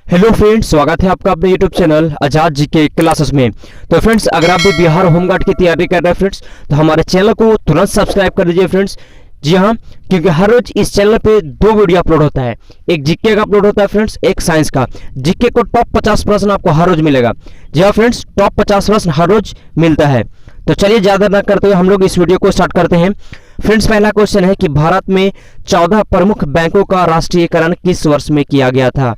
Hello friends, स्वागत है आपका अपने यूट्यूब चैनल आजाद जी के क्लासेस में। तो फ्रेंड्स, अगर आप भी बिहार होमगार्ड की तैयारी कर रहे हैं फ्रेंड्स, तो हमारे चैनल को तुरंत सब्सक्राइब कर दीजिए फ्रेंड्स। जी हाँ, क्योंकि हर रोज इस चैनल पे दो वीडियो अपलोड होता है, एक जीके का अपलोड होता है फ्रेंड्स, एक साइंस का। जीके को टॉप 50 प्रश्न आपको हर रोज मिलेगा। जी हाँ फ्रेंड्स, टॉप 50 प्रश्न हर रोज मिलता है। तो चलिए ज़्यादा ना करते हुए हम लोग इस वीडियो को स्टार्ट करते हैं। फ्रेंड्स, पहला क्वेश्चन है कि भारत में 14 प्रमुख बैंकों का राष्ट्रीयकरण किस वर्ष में किया गया था?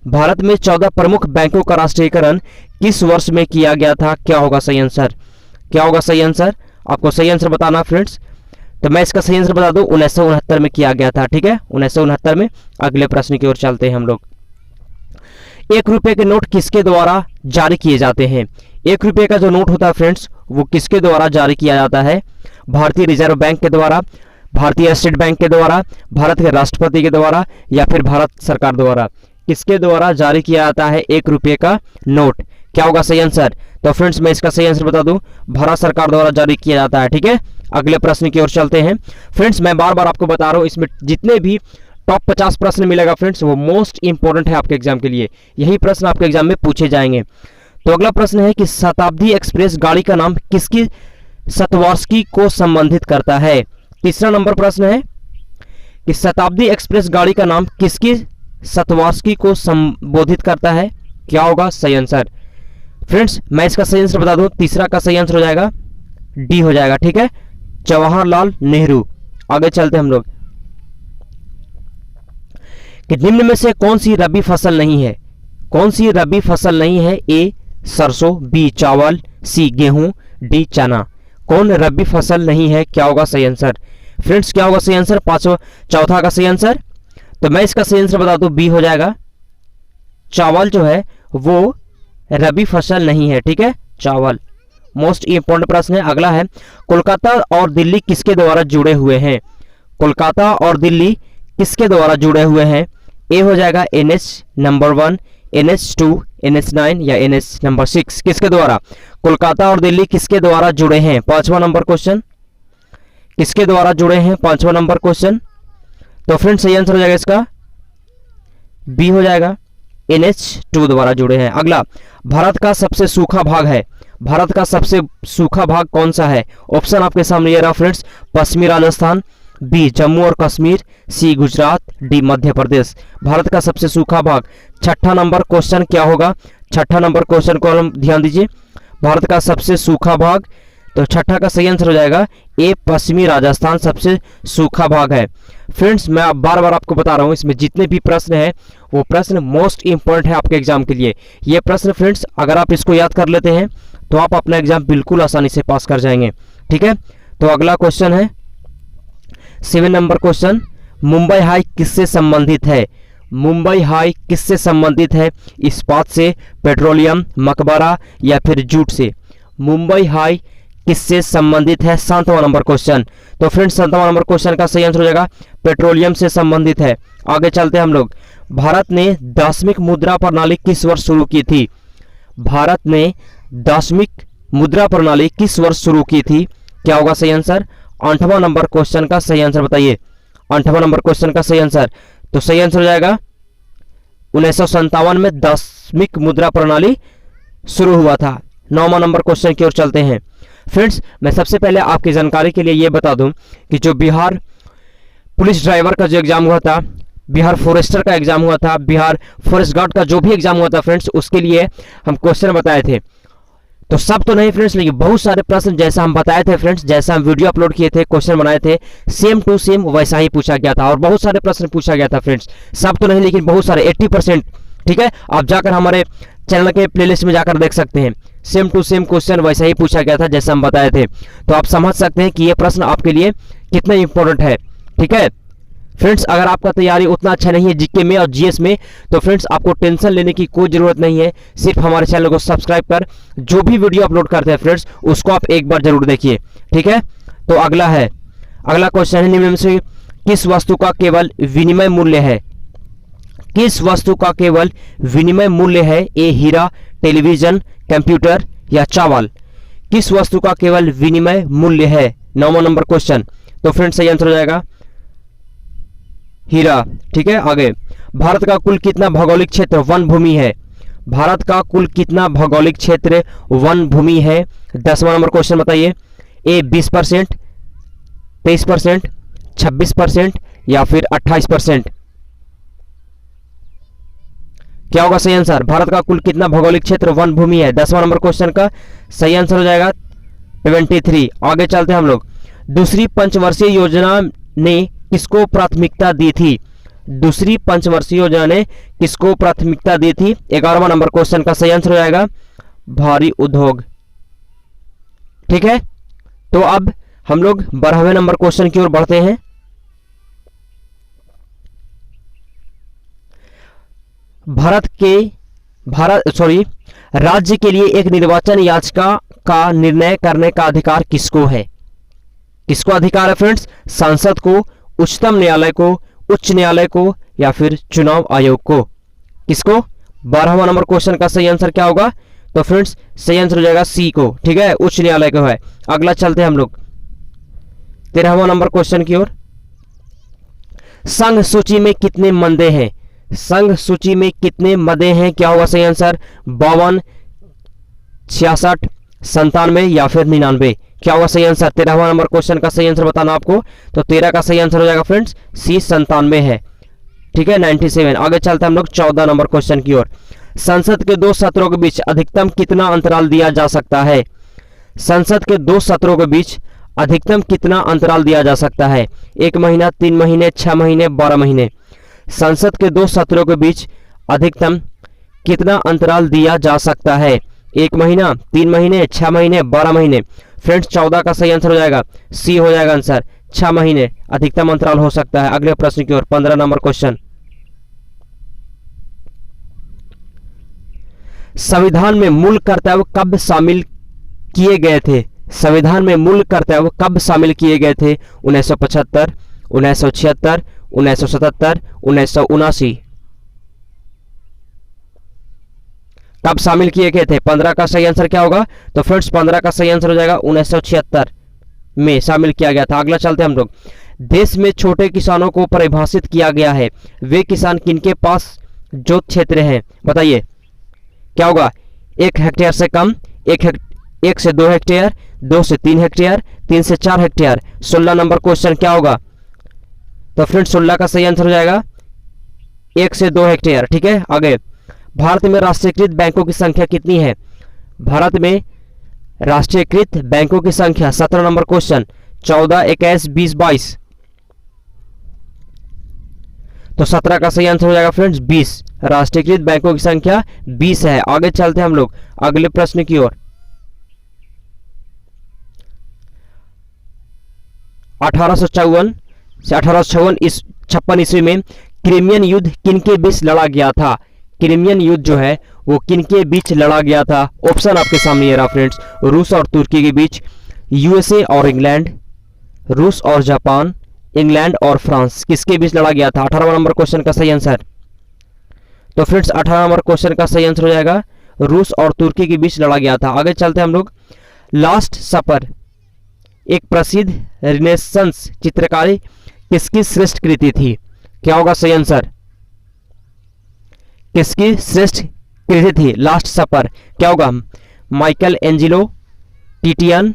भारत में 14 प्रमुख बैंकों का राष्ट्रीयकरण किस वर्ष में किया गया था? क्या होगा सही आंसर? क्या होगा सही आंसर? आपको सही आंसर बताना फ्रेंड्स। तो मैं इसका सही आंसर बता दूं, 1969 में किया गया था। ठीक है, 1969 में। अगले प्रश्न की ओर चलते हैं हम लोग। 1 रुपए के नोट किसके द्वारा जारी किए जाते हैं? 1 रुपए का जो नोट होता है फ्रेंड्स, वो किसके द्वारा जारी किया जाता है? भारतीय रिजर्व बैंक के द्वारा, भारतीय स्टेट बैंक के द्वारा, भारत के राष्ट्रपति के द्वारा, या फिर भारत सरकार द्वारा? किसके द्वारा जारी किया जाता है 1 रुपये का नोट? क्या होगा सही आंसर? तो फ्रेंड्स, मैं इसका सही आंसर बता दूं, भारत सरकार द्वारा जारी किया जाता है। ठीक है, अगले प्रश्न की ओर चलते हैं। फ्रेंड्स, मैं बार बार आपको बता रहा हूं, इसमें जितने भी टॉप 50 प्रश्न मिलेगा फ्रेंड्स, वो मोस्ट इंपॉर्टेंट है आपके एग्जाम के लिए। यही प्रश्न आपके एग्जाम में पूछे जाएंगे। तो अगला प्रश्न है कि शताब्दी एक्सप्रेस गाड़ी का नाम किसकी शतवार्षिकी को संबंधित करता है? तीसरा नंबर प्रश्न है कि शताब्दी एक्सप्रेस गाड़ी का नाम किसकी शतवार्षिकी को संबोधित करता है? क्या होगा सही आंसर? फ्रेंड्स, मैं इसका सही आंसर बता दूं, तीसरा का सही आंसर हो जाएगा डी हो जाएगा। ठीक है, जवाहरलाल नेहरू। आगे चलते हम लोग कि निम्न में से कौन सी रबी फसल नहीं है? कौन सी रबी फसल नहीं है? ए सरसों, बी चावल, सी गेहूं, डी चना। कौन रबी फसल नहीं है? क्या होगा सही आंसर? फ्रेंड्स, क्या होगा सही आंसर? चौथा का सही आंसर। तो मैं इसका सही आंसर बता दूं, बी हो जाएगा। चावल जो है वो रबी फसल नहीं है। ठीक है, चावल। मोस्ट इंपॉर्टेंट प्रश्न है। अगला है, कोलकाता और दिल्ली किसके द्वारा जुड़े हुए हैं? कोलकाता और दिल्ली किसके द्वारा जुड़े हुए हैं? ए हो जाएगा NH नंबर 1, NH2, NH9 या NH नंबर 6। किसके द्वारा? कोलकाता और दिल्ली किसके द्वारा जुड़े हैं? 5वां नंबर क्वेश्चन। किसके द्वारा जुड़े हैं? 5वां नंबर क्वेश्चन। तो फ्रेंड्स, सही आंसर हो जाएगा इसका बी हो जाएगा, NH2 द्वारा जुड़े हैं। अगला, भारत का सबसे सूखा भाग है। भारत का सबसे सूखा भाग कौन सा है? ऑप्शन आपके सामने ये रहा फ्रेंड्स, पश्चिमी राजस्थान, बी जम्मू और कश्मीर, सी गुजरात, डी मध्य प्रदेश। भारत का सबसे सूखा भाग। छठा नंबर क्वेश्चन क्या होगा? छठा नंबर क्वेश्चन को हम ध्यान दीजिए, भारत का सबसे सूखा भाग। तो छठा का सही आंसर हो जाएगा ए पश्चिमी राजस्थान सबसे सूखा भाग है। फ्रेंड्स, मैं बार बार आपको बता रहा हूं, इसमें जितने भी प्रश्न हैं वो प्रश्न मोस्ट इंपॉर्टेंट है आपके एग्जाम के लिए। ये प्रश्न फ्रेंड्स, अगर आप इसको याद कर लेते हैं तो आप अपना एग्जाम बिल्कुल आसानी से पास कर जाएंगे। ठीक है, तो अगला क्वेश्चन है 7 नंबर क्वेश्चन, मुंबई हाई किससे संबंधित है? मुंबई हाई किससे संबंधित है? इस्पात से, पेट्रोलियम, मकबरा या फिर जूट से? मुंबई हाई किससे संबंधित है? 7वां नंबर क्वेश्चन। तो फ्रेंड्स, 7वां नंबर क्वेश्चन का सही आंसर हो जाएगा पेट्रोलियम से संबंधित है। आगे चलते हैं हम लोग। भारत ने दशमिक मुद्रा प्रणाली किस वर्ष शुरू की थी? भारत ने दशमिक मुद्रा प्रणाली किस वर्ष शुरू की थी? क्या होगा सही आंसर? 8वां नंबर क्वेश्चन का सही आंसर बताइए। 8वां नंबर क्वेश्चन का सही आंसर। तो सही आंसर हो जाएगा 1957 में दशमिक मुद्रा प्रणाली शुरू हुआ था। 9वां नंबर क्वेश्चन की ओर चलते हैं। फ्रेंड्स, मैं सबसे पहले आपकी जानकारी के लिए ये बता दूं कि जो बिहार पुलिस ड्राइवर का जो एग्जाम हुआ था, बिहार फॉरेस्टर का एग्जाम हुआ था, बिहार फॉरेस्ट गार्ड का जो भी एग्जाम हुआ था फ्रेंड्स, उसके लिए हम क्वेश्चन बताए थे। तो सब तो नहीं फ्रेंड्स, लेकिन बहुत सारे प्रश्न जैसा हम बताए थे फ्रेंड्स, जैसा हम वीडियो अपलोड किए थे, क्वेश्चन बनाए थे, सेम टू सेम वैसा ही पूछा गया था। और बहुत सारे प्रश्न पूछा गया था फ्रेंड्स, सब तो नहीं लेकिन बहुत सारे, 80%। ठीक है, आप जाकर हमारे चैनल के प्लेलिस्ट में जाकर देख सकते हैं। सेम टू सेम क्वेश्चन वैसा ही पूछा गया था जैसा हम बताए थे। तो आप समझ सकते हैं कि ये प्रश्न आपके लिए कितना इंपॉर्टेंट है। ठीक है फ्रेंड्स, अगर आपका तैयारी उतना अच्छा नहीं है जीके में और जीएस में, तो फ्रेंड्स आपको टेंशन लेने की कोई ज़रूरत नहीं है। सिर्फ हमारे चैनल को सब्सक्राइब कर जो भी वीडियो अपलोड करते हैं फ्रेंड्स, उसको आप एक बार जरूर देखिए। ठीक है, तो अगला क्वेश्चन है, निम्न में से किस वस्तु का केवल विनिमय मूल्य है? किस वस्तु का केवल विनिमय मूल्य है? ए हीरा, टेलीविजन, कंप्यूटर या चावल? किस वस्तु का केवल विनिमय मूल्य है? 9वां नंबर क्वेश्चन। तो फ्रेंड्स, सही आंसर हो जाएगा हीरा। ठीक है, आगे, भारत का कुल कितना भौगोलिक क्षेत्र वन भूमि है? भारत का कुल कितना भौगोलिक क्षेत्र वन भूमि है? 10वां नंबर क्वेश्चन बताइए। ए 20%, 23%, 26% या फिर 28%? क्या होगा सही आंसर? भारत का कुल कितना भौगोलिक क्षेत्र वन भूमि है? 10वां नंबर क्वेश्चन का सही आंसर हो जाएगा 23। आगे चलते हैं हम लोग। दूसरी पंचवर्षीय योजना ने किसको प्राथमिकता दी थी? दूसरी पंचवर्षीय योजना ने किसको प्राथमिकता दी थी? 11वां नंबर क्वेश्चन का सही आंसर हो जाएगा भारी उद्योग। ठीक है, तो अब हम लोग 12वें नंबर क्वेश्चन की ओर बढ़ते हैं। राज्य के लिए एक निर्वाचन याचिका का निर्णय करने का अधिकार किसको है? किसको अधिकार है फ्रेंड्स? सांसद को, उच्चतम न्यायालय को, उच्च न्यायालय को या फिर चुनाव आयोग को? किसको? 12वां नंबर क्वेश्चन का सही आंसर क्या होगा? तो फ्रेंड्स सही आंसर हो जाएगा सी को। ठीक है, उच्च न्यायालय को है। अगला चलते हैं हम लोग 13वां नंबर क्वेश्चन की ओर। संघ सूची में कितने मदे हैं? संघ सूची में कितने मदे हैं? क्या होगा सही आंसर? 52, 66, 97 या फिर 99? क्या होगा सही आंसर? 13वां नंबर क्वेश्चन का सही आंसर बताना आपको। तो 13 का सही आंसर हो जाएगा फ्रेंड्स सी 97 है। ठीक है, 97। आगे चलते हैं हम लोग 14 नंबर क्वेश्चन की ओर। संसद के 2 सत्रों के बीच अधिकतम कितना अंतराल दिया जा सकता है? संसद के 2 सत्रों के बीच अधिकतम कितना अंतराल दिया जा सकता है? 1 महीना, 3 महीने, 6 महीने, 12 महीने? संसद के 2 सत्रों के बीच अधिकतम कितना अंतराल दिया जा सकता है? 1 महीना, 3 महीने, 6 महीने, 12 महीने? फ्रेंड्स 14 का सही आंसर हो जाएगा सी हो जाएगा आंसर। 6 महीने अधिकतम अंतराल हो सकता है। अगले प्रश्न की ओर 15 नंबर क्वेश्चन। संविधान में मूल कर्तव्य कब शामिल किए गए थे? संविधान में मूल कर्तव्य कब शामिल किए गए थे? 1975, 1976, 1977, 1979? कब शामिल किए गए थे? 15 का सही आंसर क्या होगा? तो फ्रेंड्स 15 का सही आंसर हो जाएगा 1976 में शामिल किया गया था। अगला चलते हैं हम लोग। देश में छोटे किसानों को परिभाषित किया गया है। वे किसान किनके पास जोत क्षेत्र है? बताइए क्या होगा? 1 हेक्टेयर से कम, 1 से 2 हेक्टेयर, 2 से 3 हेक्टेयर, 3 से 4 हेक्टेयर? 16 नंबर क्वेश्चन क्या होगा? तो फ्रेंड्स 16 का सही आंसर हो जाएगा 1 से 2 हेक्टेयर। ठीक है, आगे। भारत में राष्ट्रीयकृत बैंकों की संख्या कितनी है? भारत में राष्ट्रीयकृत बैंकों की संख्या 17 नंबर क्वेश्चन 14, 21, 20, 22? तो 17 का सही आंसर हो जाएगा फ्रेंड्स 20। राष्ट्रीयकृत बैंकों की संख्या 20 है। आगे चलते हैं हम लोग अगले प्रश्न की ओर। 1854 से 1856 ईस्वी में क्रिमियन युद्ध किनके बीच लड़ा गया था? क्रिमियन युद्ध जो है वो किनके बीच लड़ा गया था? ऑप्शन आपके सामने ये रहा फ्रेंड्स। रूस और तुर्की के बीच, यूएसए और इंग्लैंड, रूस और जापान, इंग्लैंड और फ्रांस? किसके बीच लड़ा गया था? 18वां नंबर क्वेश्चन का सही आंसर। तो फ्रेंड्स 18 नंबर क्वेश्चन का सही आंसर हो जाएगा रूस और तुर्की के बीच लड़ा गया था। आगे चलते हैं हम लोग। लास्ट सपर एक प्रसिद्ध रिनेसेंस चित्रकारी किसकी श्रेष्ठ कृति थी? क्या होगा सही आंसर? किसकी श्रेष्ठ कृति थी लास्ट सपर? क्या होगा? Michael Angelo, टिटियन,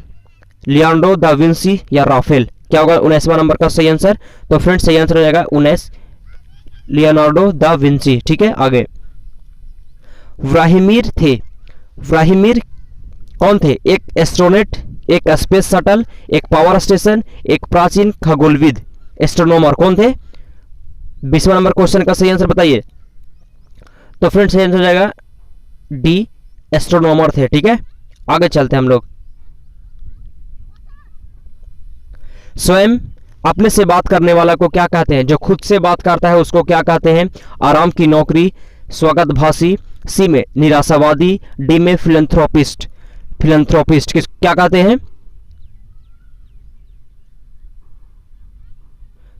Leonardo da Vinci या राफेल? क्या होगा 19वां नंबर का सही आंसर? तो फ्रेंड्स सही आंसर हो जाएगा 19, लियोनार्डो दा विंसी। ठीक है, आगे। व्लादिमीर थे। व्लादिमीर कौन थे? एक एस्ट्रोनॉट, एक स्पेस शटल, एक पावर स्टेशन, एक प्राचीन खगोलविद? एस्ट्रोनॉमर कौन थे? 20वां नंबर क्वेश्चन का सही आंसर बताइए। तो फ्रेंड्स सही आंसर हो जाएगा डी, एस्ट्रोनॉमर थे। ठीक है, आगे चलते हैं हम लोग। स्वयं अपने से बात करने वाला को क्या कहते हैं? जो खुद से बात करता है उसको क्या कहते हैं? आराम की नौकरी, स्वागतभाषी, सी में निराशावादी, डी में फिलैंथ्रोपिस्ट? फिलैंथ्रोपिस्ट किस क्या कहते हैं?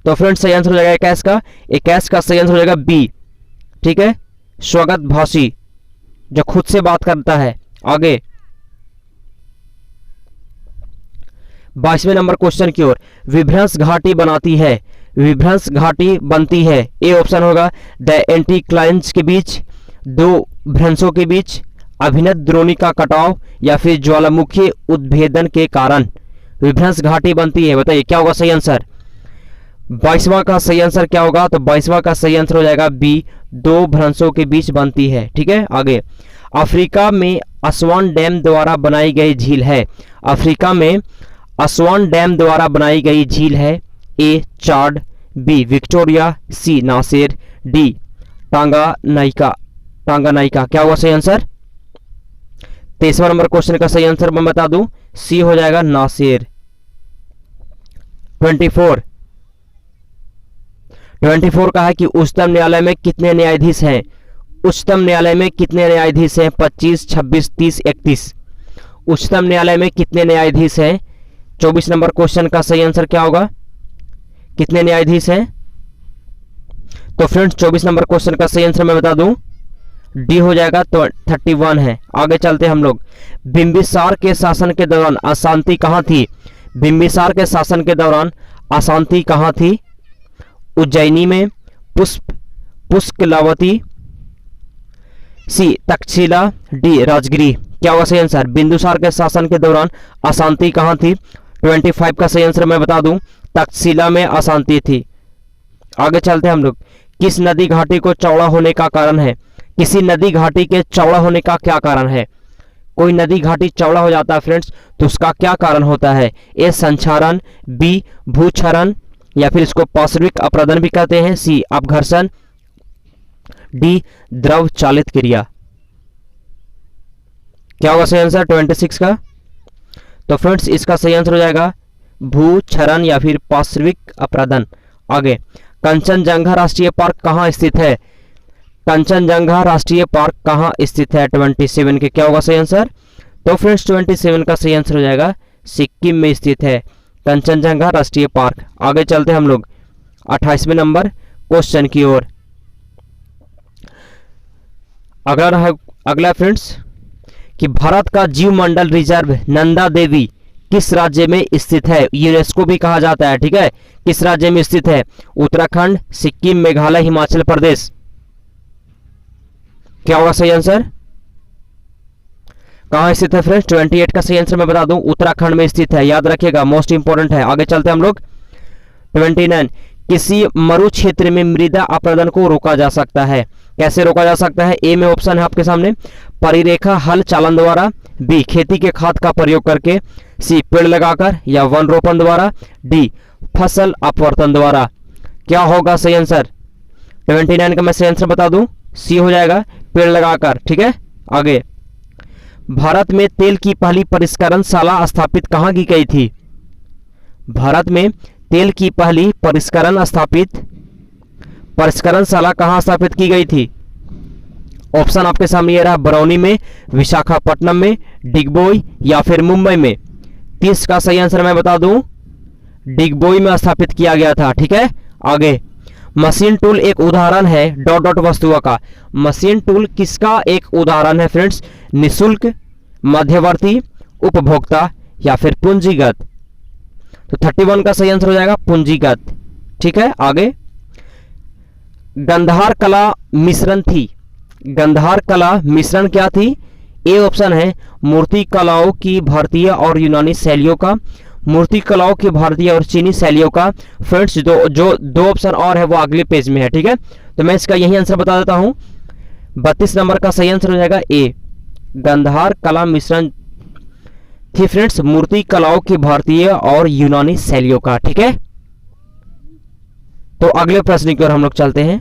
तो फ्रेंड्स सही आंसर हो जाएगा 21 का। 21 का सही आंसर हो जाएगा बी। ठीक है, स्वागतभाषी, जो खुद से बात करता है। आगे 22वें नंबर क्वेश्चन की ओर। विभ्रंश घाटी बनाती है। विभ्रंश घाटी बनती है? ए ऑप्शन होगा द एंटीक्लाइन्स के बीच, दो भ्रंशों के बीच, अभिनत द्रोणी का कटाव, या फिर ज्वालामुखी उद्भेदन के कारण विभ्रंश घाटी बनती है। बताइए क्या होगा सही आंसर? 22वां का सही आंसर क्या होगा? तो 22वां का सही आंसर हो जाएगा बी, दो भ्रंशों के बीच बनती है। ठीक है, आगे। अफ्रीका में असवान डैम द्वारा बनाई गई झील है? अफ्रीका में असवान डैम द्वारा बनाई गई झील है? ए चाड, बी विक्टोरिया, सी नासिर, डी टांगानाइका। टांगानाइका क्या हुआ सही आंसर? 23वां नंबर क्वेश्चन का सही आंसर मैं बता दूं, सी हो जाएगा नासिर। 24 का है कि उच्चतम न्यायालय में कितने न्यायाधीश हैं? उच्चतम न्यायालय में कितने न्यायाधीश हैं? 25, 26, 30, 31। उच्चतम न्यायालय में कितने न्यायाधीश हैं? 24 नंबर क्वेश्चन का सही आंसर क्या होगा? कितने न्यायाधीश हैं? तो फ्रेंड्स 24 नंबर क्वेश्चन का सही आंसर मैं बता दूं, डी हो जाएगा, तो 31 है। आगे चलते हम लोग। बिंबिसार के शासन के दौरान अशांति कहां थी? बिंबिसार के शासन के दौरान अशांति कहां थी? उज्जैनी में, पुष्कलावती, सी तक्षशिला, डी राजगिरी। क्या होगा सही आंसर? बिंदुसार के शासन के दौरान अशांति कहां थी? 25 का सही आंसर मैं बता दूं, तक्षशिला में अशांति थी। आगे चलते हम लोग। किस नदी घाटी को चौड़ा होने का कारण है? किसी नदी घाटी के चौड़ा होने का क्या कारण है? कोई नदी घाटी चौड़ा हो जाता है फ्रेंड्स, तो उसका क्या कारण होता है? ए संक्षारण, बी भूक्षरण, या फिर इसको पार्श्विक अपरदन भी कहते हैं, सी अपघर्षण, डी द्रव चालित क्रिया। क्या होगा सही आंसर 26 का? तो फ्रेंड्स इसका सही आंसर हो जाएगा भूक्षरण या फिर पार्श्विक अपरदन। आगे। कंचनजंगा राष्ट्रीय पार्क कहाँ स्थित है? कंचनजंगा राष्ट्रीय पार्क कहाँ स्थित है? 27 के क्या होगा सही आंसर? तो फ्रेंड्स 27 का सही आंसर हो जाएगा सिक्किम में स्थित है कंचनजंगा राष्ट्रीय पार्क। आगे चलते हम लोग 28वें नंबर क्वेश्चन की ओर। अगला फ्रेंड्स कि भारत का जीव मंडल रिजर्व नंदा देवी किस राज्य में स्थित है? यूनेस्को भी कहा जाता है, ठीक है। किस राज्य में स्थित है? उत्तराखंड, सिक्किम, मेघालय, हिमाचल प्रदेश। क्या होगा सही आंसर? कहां स्थित है फ्रेंड्स? 28 का सही आंसर मैं बता दूं, उत्तराखंड में स्थित है, याद रखिएगा, मोस्ट इंपोर्टेंट है। आगे चलते हम लोग 29। किसी मरु क्षेत्र में मृदा अपरदन को रोका जा सकता है? कैसे रोका जा सकता है? ए में ऑप्शन है आपके सामने, परिरेखा हल चालन द्वारा, बी खेती के खाद का प्रयोग करके, सी पेड़ लगाकर या वन रोपण द्वारा, डी फसल अपवर्तन द्वारा। क्या होगा सही आंसर? 29 का मैं सही आंसर बता दूं, सी हो जाएगा, पेड़ लगाकर, ठीक है। आगे। भारत में तेल की पहली परिष्करणशाला स्थापित कहां की गई थी? भारत में तेल की पहली परिष्करणशाला कहां स्थापित की गई थी? ऑप्शन आपके सामने ये रहा, बरौनी में, विशाखापट्टनम में, डिगबोई या फिर मुंबई में। 30 का सही आंसर मैं बता दूं, डिगबोई में स्थापित किया गया था, ठीक है। आगे। मशीन टूल एक उदाहरण है डॉट डॉट वस्तुओं का। मशीन टूल किसका एक उदाहरण है फ्रेंड्स? निःशुल्क, मध्यवर्ती, उपभोक्ता या फिर पूंजीगत। तो 31 का सही आंसर हो जाएगा पूंजीगत, ठीक है। आगे। गंधार कला मिश्रण थी। गंधार कला मिश्रण क्या थी? ए ऑप्शन है मूर्ति कलाओं की भारतीय और यूनानी शैलियों का, मूर्ति कलाओं की भारतीय और चीनी शैलियों का। फ्रेंड्स जो दो ऑप्शन और है वो अगले पेज में है, ठीक है। तो मैं इसका यही आंसर बता देता हूं, 32 नंबर का सही आंसर हो जाएगा ए, गंधार कला मिश्रण थी फ्रेंड्स मूर्ति कलाओं की भारतीय और यूनानी शैलियों का, ठीक है। तो अगले प्रश्न की ओर हम लोग चलते हैं।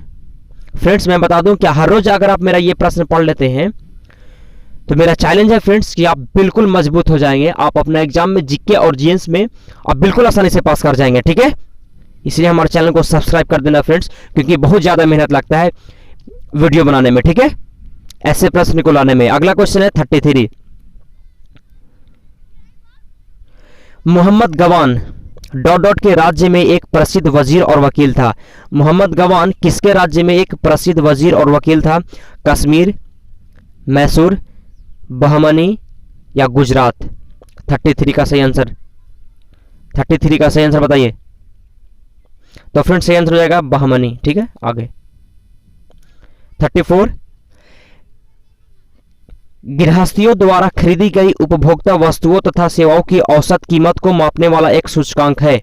फ्रेंड्स मैं बता दूं क्या हर रोज अगर आप मेरा ये प्रश्न पढ़ लेते हैं तो मेरा चैलेंज है फ्रेंड्स कि आप बिल्कुल मजबूत हो जाएंगे, आप अपना एग्जाम में जीके और जीएस में आप बिल्कुल आसानी से पास कर जाएंगे, ठीक है। इसलिए हमारे चैनल को सब्सक्राइब कर देना फ्रेंड्स, क्योंकि बहुत ज़्यादा मेहनत लगता है वीडियो बनाने में, ठीक है, ऐसे प्रश्न को लाने में। अगला क्वेश्चन है 33। मोहम्मद गवान डॉट डॉट के राज्य में एक प्रसिद्ध वजीर और वकील था। मोहम्मद गवान किसके राज्य में एक प्रसिद्ध वजीर और वकील था? कश्मीर, मैसूर, बहमनी या गुजरात। 33 का सही आंसर, 33 का सही आंसर बताइए। तो फ्रेंड्स सही आंसर हो जाएगा बहमनी। ठीक है, आगे 34, गृहस्थियों द्वारा खरीदी गई उपभोक्ता वस्तुओं तथा सेवाओं की औसत कीमत को मापने वाला एक सूचकांक है।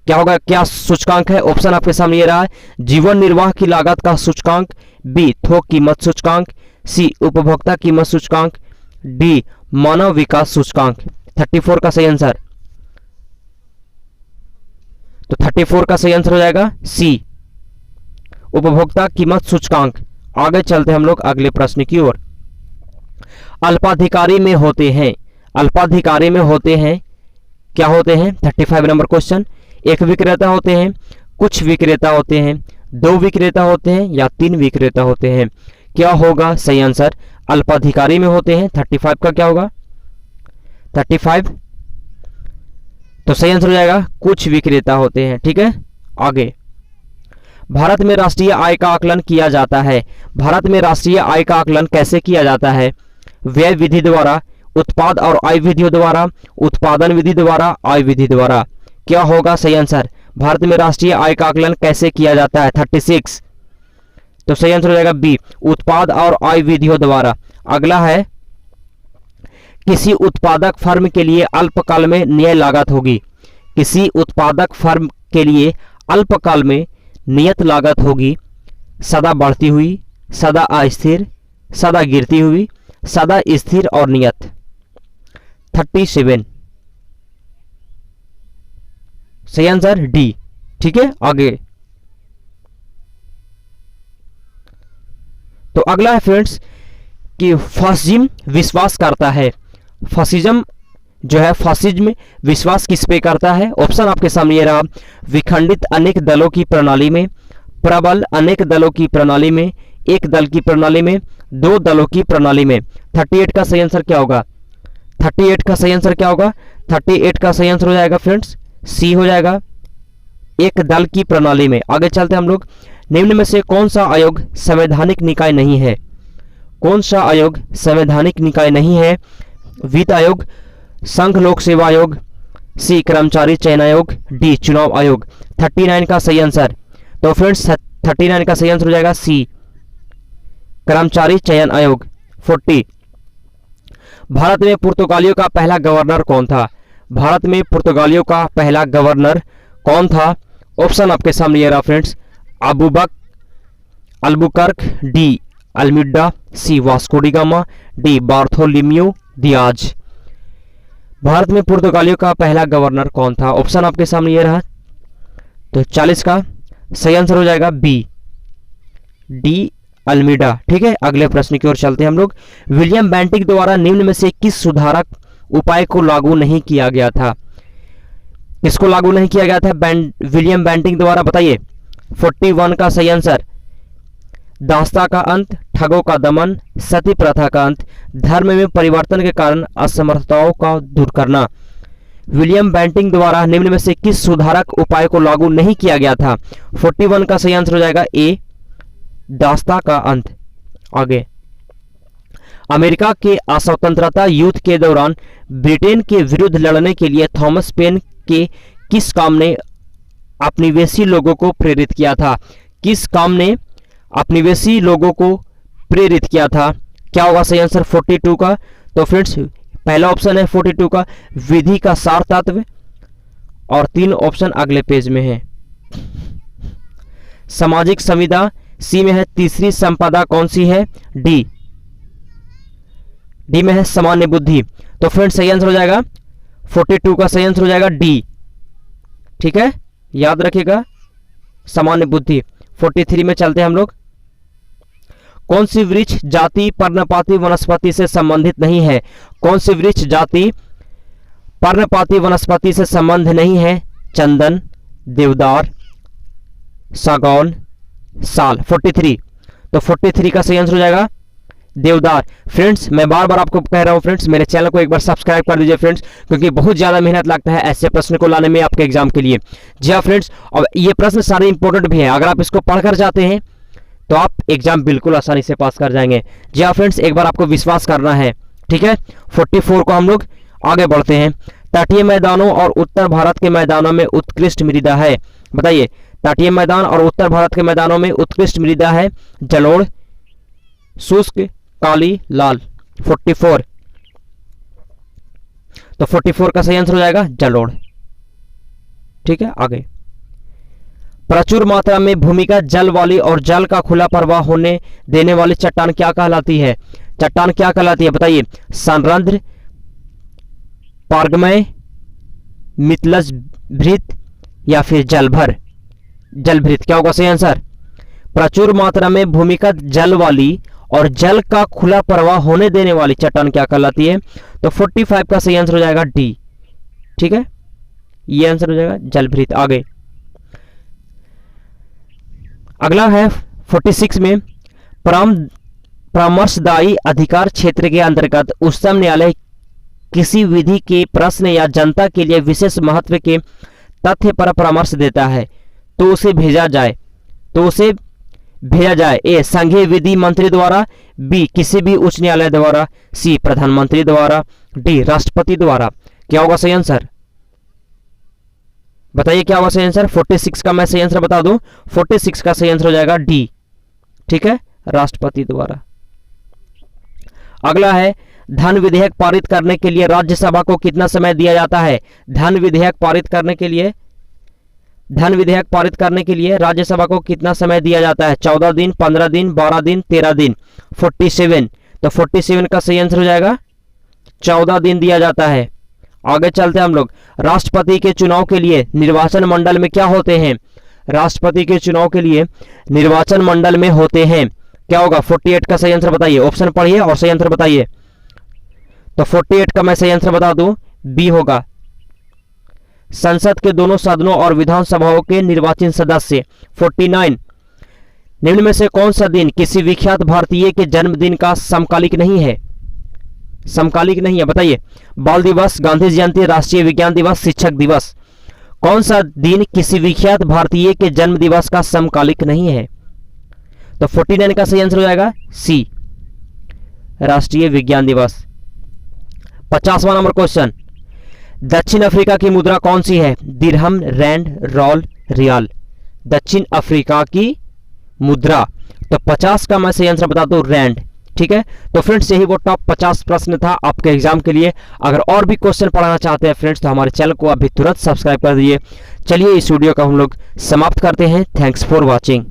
क्या होगा, क्या सूचकांक है? ऑप्शन आपके सामने ये रहा है, जीवन निर्वाह की लागत का सूचकांक, बी थोक कीमत सूचकांक, सी उपभोक्ता कीमत सूचकांक, डी मानव विकास सूचकांक। 34 का सही आंसर, तो 34 का सही आंसर हो जाएगा सी उपभोक्ता कीमत सूचकांक। आगे चलते हम लोग अगले प्रश्न की ओर। अल्पाधिकारी में होते हैं, अल्पाधिकारी में होते हैं, क्या होते हैं? 35 नंबर क्वेश्चन। एक विक्रेता होते हैं, कुछ विक्रेता होते हैं, दो विक्रेता होते हैं या तीन विक्रेता होते हैं। क्या होगा सही आंसर? अल्पाधिकारी में होते हैं। 35 का क्या होगा? 35, तो सही आंसर हो जाएगा कुछ विक्रेता होते हैं। ठीक है, आगे भारत में राष्ट्रीय आय का आकलन किया जाता है। भारत में राष्ट्रीय आय का आकलन कैसे किया जाता है? व्यय विधि द्वारा, उत्पाद और आय विधियों द्वारा, उत्पादन विधि द्वारा, आय विधि द्वारा। क्या होगा सही आंसर? भारत में राष्ट्रीय आय का आकलन कैसे किया जाता है? 36, तो सही आंसर हो जाएगा बी उत्पाद और आय विधियों द्वारा। अगला है, किसी उत्पादक फर्म के लिए अल्पकाल में नियत लागत होगी। किसी उत्पादक फर्म के लिए अल्पकाल में नियत लागत होगी सदा बढ़ती हुई, सदा अस्थिर, सदा गिरती हुई, सदा स्थिर और नियत। 37, सही आंसर डी। ठीक है, आगे तो अगला है फ्रेंड्स कि फासिज्म विश्वास करता है। फासिज्म जो है, फासिज्म विश्वास किस पे करता है? ऑप्शन आपके सामने ये रहा, विखंडित अनेक दलों की प्रणाली में, प्रबल अनेक दलों की प्रणाली में, एक दल की प्रणाली में, दो दलों की प्रणाली में। 38 का सही आंसर क्या होगा? 38 का सही आंसर क्या होगा? 38 का सही आंसर हो जाएगा फ्रेंड्स सी हो जाएगा, एक दल की प्रणाली में। आगे चलते हैं हम लोग। निम्न में से कौन सा आयोग संवैधानिक निकाय नहीं है? कौन सा आयोग संवैधानिक निकाय नहीं है? वित्त आयोग, संघ लोक सेवा आयोग, सी कर्मचारी चयन आयोग, डी चुनाव आयोग। 39 का सही आंसर, तो फ्रेंड्स 39 का सही आंसर हो जाएगा सी कर्मचारी चयन आयोग। 40, भारत में पुर्तगालियों का पहला गवर्नर कौन था? भारत में पुर्तगालियों का पहला गवर्नर कौन था? ऑप्शन आपके सामने ये रहा friends, Albuquerque, D Almeida, C Vasco da Gama, D Bartholomew Dias. Bharat में पुर्तगालियों का पहला गवर्नर कौन था? ऑप्शन आपके सामने ये रहा, तो 40 का सही आंसर हो जाएगा बी डी अल्मीडा। ठीक है, अगले प्रश्न की ओर चलते हैं हम लोग। विलियम बेंटिक द्वारा निम्न में से किस सुधारक उपाय को लागू नहीं किया गया था? किसको लागू नहीं किया गया था विलियम बेंटिक द्वारा? बताइए। 41 का सही आंसर, दास्ता का अंत, ठगों का दमन, सती प्रथा का अंत, धर्म में परिवर्तन के कारण असमर्थताओं का दूर करना। विलियम बेंटिक द्वारा निम्न में से किस सुधारक उपाय को लागू नहीं किया गया था? 41 का सही आंसर हो जाएगा ए दास्ता का अंत। आगे, अमेरिका के अस्वतंत्रता युद्ध के दौरान ब्रिटेन के विरुद्ध लड़ने के लिए थॉमस पेन के किस काम ने उपनिवेशी लोगों को प्रेरित किया था? किस काम ने उपनिवेशी लोगों को प्रेरित किया था? क्या होगा सही आंसर 42 का? तो फ्रेंड्स पहला ऑप्शन है 42 का विधि का सार तत्व, और 3 ऑप्शन अगले पेज में है। सामाजिक संविदा सी में है। तीसरी संपदा कौन सी है? डी में है सामान्य बुद्धि। तो फ्रेंड्स सही आंसर हो जाएगा 42 का सही आंसर हो जाएगा डी। ठीक है, याद रखिएगा सामान्य बुद्धि। 43 में चलते हैं हम लोग। कौन सी वृक्ष जाति पर्णपाती वनस्पति से संबंधित नहीं है? कौन सी वृक्ष जाति पर्णपाती वनस्पति से संबंध नहीं है? चंदन, देवदार, सागौन, साल। 43, तो 43 का सही आंसर हो जाएगा देवदार। फ्रेंड्स मैं बार बार आपको कह रहा हूं फ्रेंड्स, मेरे चैनल को एक बार सब्सक्राइब कर दीजिए फ्रेंड्स, क्योंकि बहुत ज्यादा मेहनत लगता है ऐसे प्रश्न को लाने में आपके एग्जाम के लिए। जी हाँ फ्रेंड्स, और ये प्रश्न सारे इंपॉर्टेंट भी हैं। अगर आप इसको पढ़कर जाते हैं तो आप एग्जाम बिल्कुल आसानी से पास कर जाएंगे। जी हाँ फ्रेंड्स, एक बार आपको विश्वास करना है। ठीक है, 44 को हम लोग आगे बढ़ते हैं। तटीय मैदानों और उत्तर भारत के मैदानों में उत्कृष्ट मृदा है। बताइए। तटीय मैदान और उत्तर भारत के मैदानों में उत्कृष्ट मृदा है जलोढ़, शुष्क, काली, लाल। 44, तो 44 का सही आंसर हो जाएगा जलोढ़। ठीक है, आगे। प्रचुर मात्रा में भूमिगत जल वाली और जल का खुला प्रवाह होने देने वाली चट्टान क्या कहलाती है? चट्टान क्या कहलाती है बताइए। संरंध्र, पार्गमय, मितलज भृत या फिर जलभर? जलभृत। क्या होगा सही आंसर? प्रचुर मात्रा में भूमिगत जल वाली और जल का खुला प्रवाह होने देने वाली चट्टान क्या कहलाती है? तो 45 का सही आंसर हो जाएगा डी। ठीक है, ये आंसर हो जाएगा जलभृत। आगे अगला है 46 में, परामर्शदायी अधिकार क्षेत्र के अंतर्गत उच्चतम न्यायालय किसी विधि के प्रश्न या जनता के लिए विशेष महत्व के तथ्य पर परामर्श देता है तो उसे भेजा जाए। ए संघीय विधि मंत्री द्वारा, बी किसी भी उच्च न्यायालय द्वारा, सी प्रधानमंत्री द्वारा, डी राष्ट्रपति द्वारा। क्या होगा सही आंसर बताइए, क्या होगा सही आंसर? 46 का मैं सही आंसर बता दूं, 46 का सही आंसर हो जाएगा डी। ठीक है, राष्ट्रपति द्वारा। अगला है, धन विधेयक पारित करने के लिए राज्यसभा को कितना समय दिया जाता है? धन विधेयक पारित करने के लिए राज्यसभा को कितना समय दिया जाता है? 14 दिन, 15 दिन, 12 दिन, 13 दिन। 47, तो 47 का सही आंसर हो जाएगा 14 दिन दिया जाता है। आगे चलते हैं हम लोग। राष्ट्रपति के चुनाव के लिए निर्वाचन मंडल में क्या होते हैं? राष्ट्रपति के चुनाव के लिए निर्वाचन मंडल में होते हैं। क्या होगा? 48 का सही आंसर बताइए। ऑप्शन पढ़िए और सही आंसर बताइए। तो 48 का मैं सही आंसर बता दूं, बी होगा। संसद के दोनों सदनों और विधानसभाओं के निर्वाचित सदस्य। 49, निम्न में से कौन सा दिन किसी विख्यात भारतीय के जन्मदिन का समकालिक नहीं है? समकालिक नहीं है, बताइए। बाल दिवस, गांधी जयंती, राष्ट्रीय विज्ञान दिवस, शिक्षक दिवस। कौन सा दिन किसी विख्यात भारतीय के जन्म दिवस का समकालिक नहीं है? तो 49 का सही आंसर हो जाएगा सी, राष्ट्रीय विज्ञान दिवस। 50वां नंबर क्वेश्चन, दक्षिण अफ्रीका की मुद्रा कौन सी है? दिरहम, रैंड, रॉल, रियाल। दक्षिण अफ्रीका की मुद्रा, तो 50 का मैं सही आंसर बता दूं, रैंड। ठीक है, तो फ्रेंड्स यही वो टॉप 50 प्रश्न था आपके एग्जाम के लिए। अगर और भी क्वेश्चन पढ़ाना चाहते हैं फ्रेंड्स तो हमारे चैनल को अभी तुरंत सब्सक्राइब कर दीजिए। चलिए इस वीडियो का हम लोग समाप्त करते हैं। Thanks for watching.